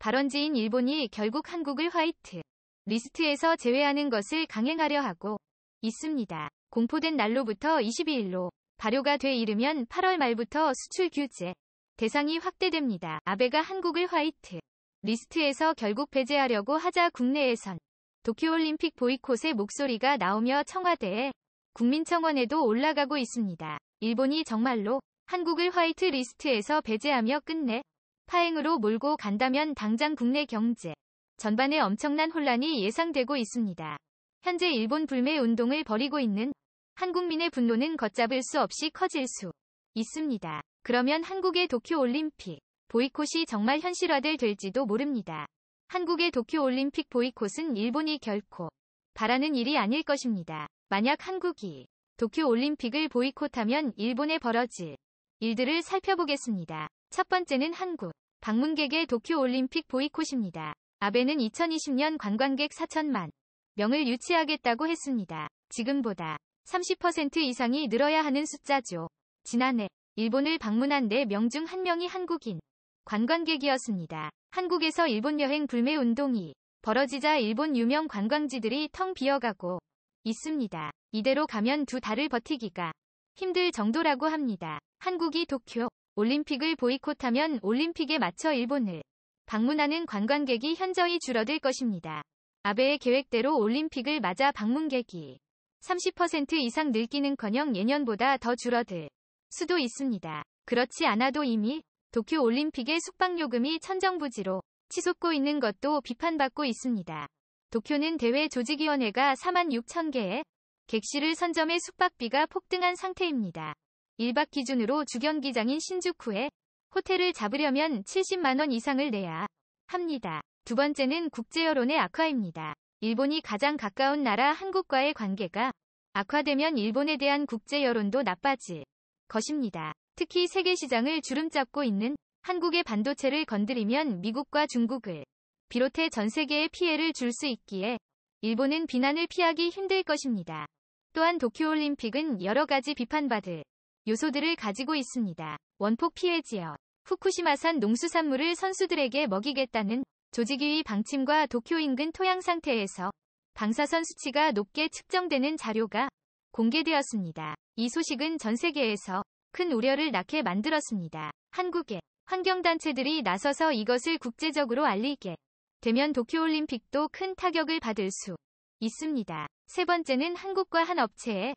발원지인 일본이 결국 한국을 화이트 리스트에서 제외하는 것을 강행하려 하고 있습니다. 공포된 날로부터 22일로 발효가 돼 이르면 8월 말부터 수출 규제 대상이 확대됩니다. 아베가 한국을 화이트 리스트에서 결국 배제하려고 하자 국내에선 도쿄올림픽 보이콧의 목소리가 나오며 청와대에 국민청원에도 올라가고 있습니다. 일본이 정말로 한국을 화이트 리스트에서 배제하며 끝내 파행으로 몰고 간다면 당장 국내 경제 전반에 엄청난 혼란이 예상되고 있습니다. 현재 일본 불매 운동을 벌이고 있는 한국민의 분노는 걷잡을 수 없이 커질 수 있습니다. 그러면 한국의 도쿄올림픽 보이콧이 정말 현실화될지도 모릅니다. 한국의 도쿄올림픽 보이콧은 일본이 결코 바라는 일이 아닐 것입니다. 만약 한국이 도쿄올림픽을 보이콧하면 일본에 벌어질 일들을 살펴보겠습니다. 첫 번째는 한국 방문객의 도쿄올림픽 보이콧입니다. 아베는 2020년 관광객 4천만 명을 유치하겠다고 했습니다. 지금보다 30% 이상이 늘어야 하는 숫자죠. 지난해 일본을 방문한 4명 중 1명이 한국인 관광객이었습니다. 한국에서 일본 여행 불매 운동이 벌어지자 일본 유명 관광지들이 텅 비어가고 있습니다. 이대로 가면 2달을 버티기가 힘들 정도라고 합니다. 한국이 도쿄 올림픽을 보이콧하면 올림픽에 맞춰 일본을 방문하는 관광객이 현저히 줄어들 것입니다. 아베의 계획대로 올림픽을 맞아 방문객이 30% 이상 늘기는커녕 예년보다 더 줄어들 수도 있습니다. 그렇지 않아도 이미 도쿄 올림픽의 숙박요금이 천정부지로 치솟고 있는 것도 비판받고 있습니다. 도쿄는 대회 조직위원회가 46,000개의 객실을 선점해 숙박비가 폭등한 상태입니다. 1박 기준으로 주경기장인 신주쿠에 호텔을 잡으려면 70만 원 이상을 내야 합니다. 두 번째는 국제여론의 악화입니다. 일본이 가장 가까운 나라 한국과의 관계가 악화되면 일본에 대한 국제여론도 나빠질 것입니다. 특히 세계시장을 주름잡고 있는 한국의 반도체를 건드리면 미국과 중국을 비롯해 전 세계에 피해를 줄 수 있기에 일본은 비난을 피하기 힘들 것입니다. 또한 도쿄올림픽은 여러 가지 비판받을 요소들을 가지고 있습니다. 원폭 피해 지역, 후쿠시마산 농수산물을 선수들에게 먹이겠다는 조직위의 방침과 도쿄 인근 토양 상태에서 방사선 수치가 높게 측정되는 자료가 공개되었습니다. 이 소식은 전 세계에서 큰 우려를 낳게 만들었습니다. 한국의 환경단체들이 나서서 이것을 국제적으로 알리게 되면 도쿄올림픽도 큰 타격을 받을 수 있습니다. 세 번째는 한국과 한 업체의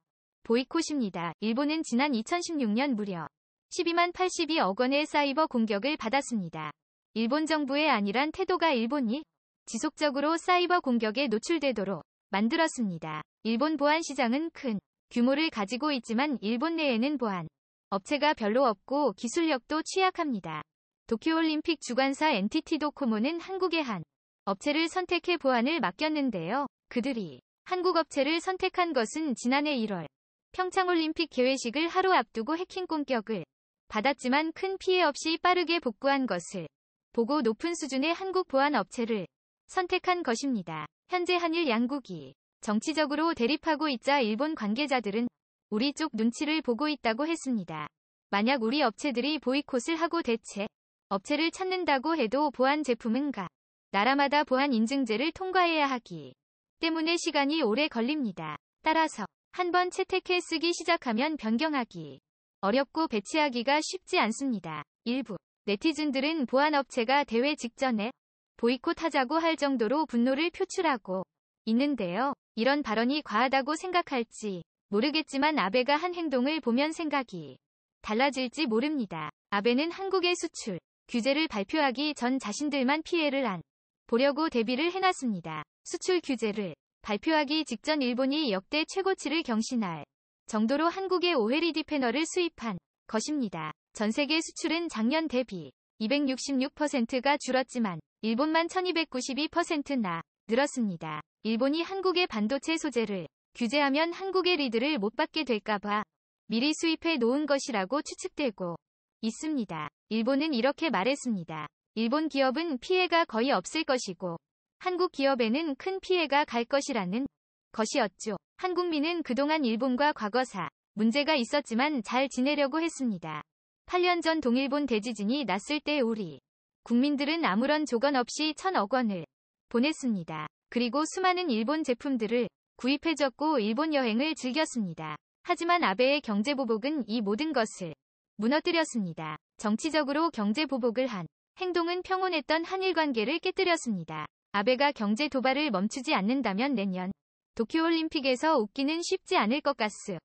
보이콧입니다. 일본은 지난 2016년 무려 12만 82억 원의 사이버 공격을 받았습니다. 일본 정부의 안일한 태도가 일본이 지속적으로 사이버 공격에 노출되도록 만들었습니다. 일본 보안 시장은 큰 규모를 가지고 있지만 일본 내에는 보안 업체가 별로 없고 기술력도 취약합니다. 도쿄올림픽 주관사 NTT 도코모는 한국의 한 업체를 선택해 보안을 맡겼는데요. 그들이 한국 업체를 선택한 것은 지난해 1월 평창올림픽 개회식을 하루 앞두고 해킹 공격을 받았지만 큰 피해 없이 빠르게 복구한 것을 보고 높은 수준의 한국 보안 업체를 선택한 것입니다. 현재 한일 양국이 정치적으로 대립하고 있자 일본 관계자들은 우리 쪽 눈치를 보고 있다고 했습니다. 만약 우리 업체들이 보이콧을 하고 대체 업체를 찾는다고 해도 보안 제품은 각 나라마다 보안 인증제를 통과해야 하기 때문에 시간이 오래 걸립니다. 따라서 한번 채택해 쓰기 시작하면 변경하기 어렵고 배치하기가 쉽지 않습니다. 일부 네티즌들은 보안업체가 대회 직전에 보이콧하자고 할 정도로 분노를 표출하고 있는데요. 이런 발언이 과하다고 생각할지 모르겠지만 아베가 한 행동을 보면 생각이 달라질지 모릅니다. 아베는 한국의 수출 규제를 발표하기 전 자신들만 피해를 안 보려고 대비를 해놨습니다. 수출 규제를 발표하기 직전 일본이 역대 최고치를 경신할 정도로 한국의 오헤리 디패널을 수입한 것입니다. 전 세계 수출은 작년 대비 266%가 줄었지만 일본만 1292%나 늘었습니다. 일본이 한국의 반도체 소재를 규제하면 한국의 리드를 못 받게 될까봐 미리 수입해 놓은 것이라고 추측되고 있습니다. 일본은 이렇게 말했습니다. 일본 기업은 피해가 거의 없을 것이고 한국 기업에는 큰 피해가 갈 것이라는 것이었죠. 한국민은 그동안 일본과 과거사 문제가 있었지만 잘 지내려고 했습니다. 8년 전 동일본 대지진이 났을 때 우리 국민들은 아무런 조건 없이 1,000억 원을 보냈습니다. 그리고 수많은 일본 제품들을 구입해줬고 일본 여행을 즐겼습니다. 하지만 아베의 경제보복은 이 모든 것을 무너뜨렸습니다. 정치적으로 경제보복을 한 행동은 평온했던 한일 관계를 깨뜨렸습니다. 아베가 경제 도발을 멈추지 않는다면 내년 도쿄올림픽에서 웃기는 쉽지 않을 것 같습니다.